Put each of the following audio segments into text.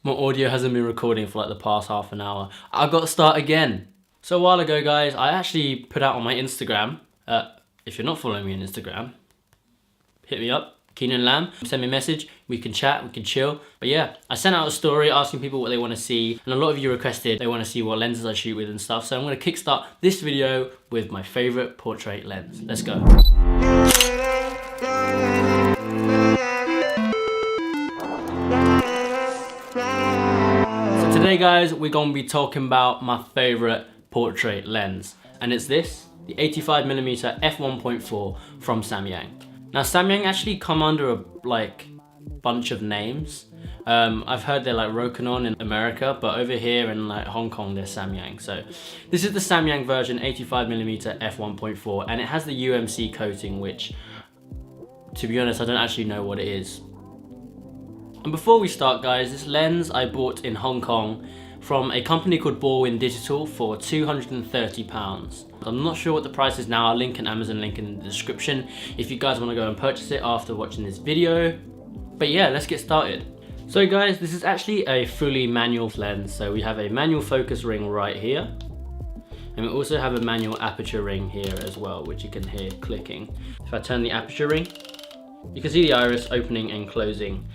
My audio hasn't been recording for like the past half an hour. I got to start again. So a while ago, guys, I actually put out on my Instagram, if you're not following me on Instagram, hit me up, Keenan Lamb, send me a message, we can chat, we can chill. But yeah, I sent out a story asking people what they want to see, and a lot of you requested they want to see what lenses I shoot with and stuff, so I'm going to kickstart this video with my favourite portrait lens. Let's go. So today, guys, we're going to be talking about my favourite portrait lens, and it's this, the 85mm f1.4 from Samyang. Now Samyang actually come under a bunch of names. I've heard they're like Rokinon in America, but over here in like Hong Kong they're Samyang. So this is the Samyang version 85mm f1.4, and it has the UMC coating, which, to be honest, I don't actually know what it is. And before we start, guys, this lens I bought in Hong Kong from a company called Baldwin Digital for £230. I'm not sure what the price is now. I'll link an Amazon link in the description if you guys want to go and purchase it after watching this video. But yeah, let's get started. So guys, this is actually a fully manual lens. So we have a manual focus ring right here, and we also have a manual aperture ring here as well, which you can hear clicking. If I turn the aperture ring, you can see the iris opening and closing.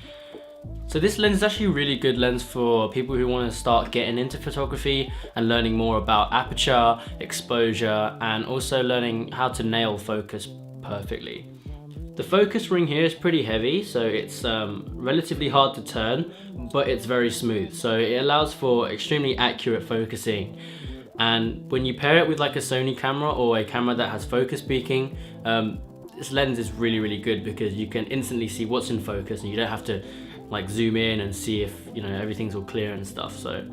So this lens is actually a really good lens for people who want to start getting into photography and learning more about aperture, exposure, and also learning how to nail focus perfectly. The focus ring here is pretty heavy, so it's relatively hard to turn, but it's very smooth. So it allows for extremely accurate focusing. And when you pair it with like a Sony camera or a camera that has focus peaking, this lens is really good because you can instantly see what's in focus and you don't have to like zoom in and see if everything's all clear and stuff. So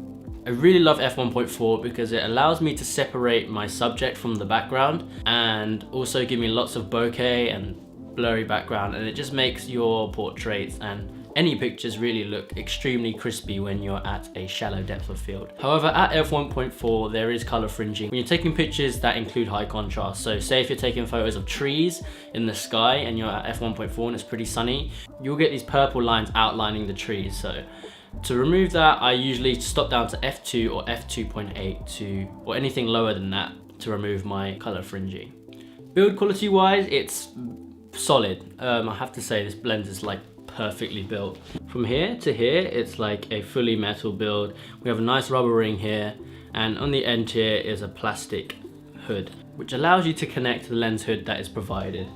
I really love f1.4 because it allows me to separate my subject from the background and also give me lots of bokeh and blurry background, and it just makes your portraits and any pictures really look extremely crispy when you're at a shallow depth of field. However, at f1.4 there is color fringing when you're taking pictures that include high contrast. So say if you're taking photos of trees in the sky and you're at f1.4 and it's pretty sunny, you'll get these purple lines outlining the trees. So to remove that, I usually stop down to f2 or f2.8 or anything lower than that to remove my color fringing. Build quality wise, it's solid. I have to say this lens is like perfectly built. From here to here, it's like a fully metal build. We have a nice rubber ring here, and on the end here is a plastic hood, which allows you to connect to the lens hood that is provided,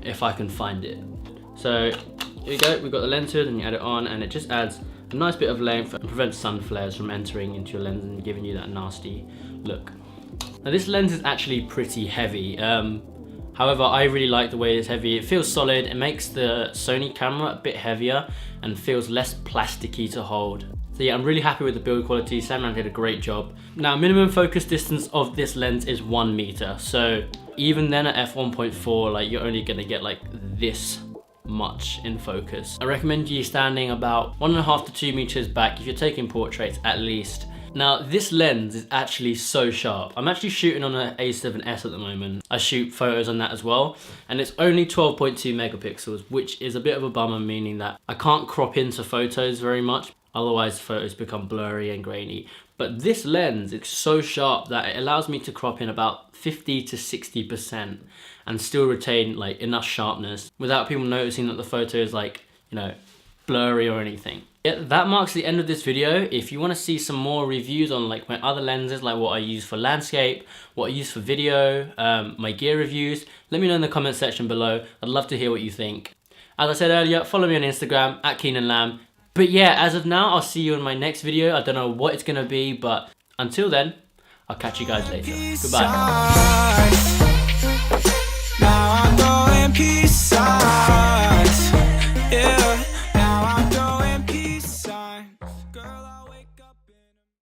if I can find it. So here we go, we've got the lens hood, and you add it on, and it just adds a nice bit of length and prevents sun flares from entering into your lens and giving you that nasty look. Now this lens is actually pretty heavy. However, I really like the way it's heavy. It feels solid. It makes the Sony camera a bit heavier and feels less plasticky to hold. So yeah, I'm really happy with the build quality. Samyang did a great job. Now, minimum focus distance of this lens is 1 meter. So even then at f1.4, like you're only gonna get like this much in focus. I recommend you standing about 1.5 to 2 meters back if you're taking portraits at least. Now this lens is actually so sharp. I'm actually shooting on an A7S at the moment. I shoot photos on that as well, and it's only 12.2 megapixels, which is a bit of a bummer, meaning that I can't crop into photos very much, otherwise photos become blurry and grainy. But this lens is so sharp that it allows me to crop in about 50 to 60% and still retain like enough sharpness without people noticing that the photo is like, blurry or anything. Yeah, that marks the end of this video. If you want to see some more reviews on like my other lenses, like what I use for landscape, what I use for video, my gear reviews, let me know in the comment section below. I'd love to hear what you think. As I said earlier, follow me on Instagram at Keenan Lamb. But yeah, as of now, I'll see you in my next video. I don't know what it's gonna be, but until then, I'll catch you guys later. Goodbye.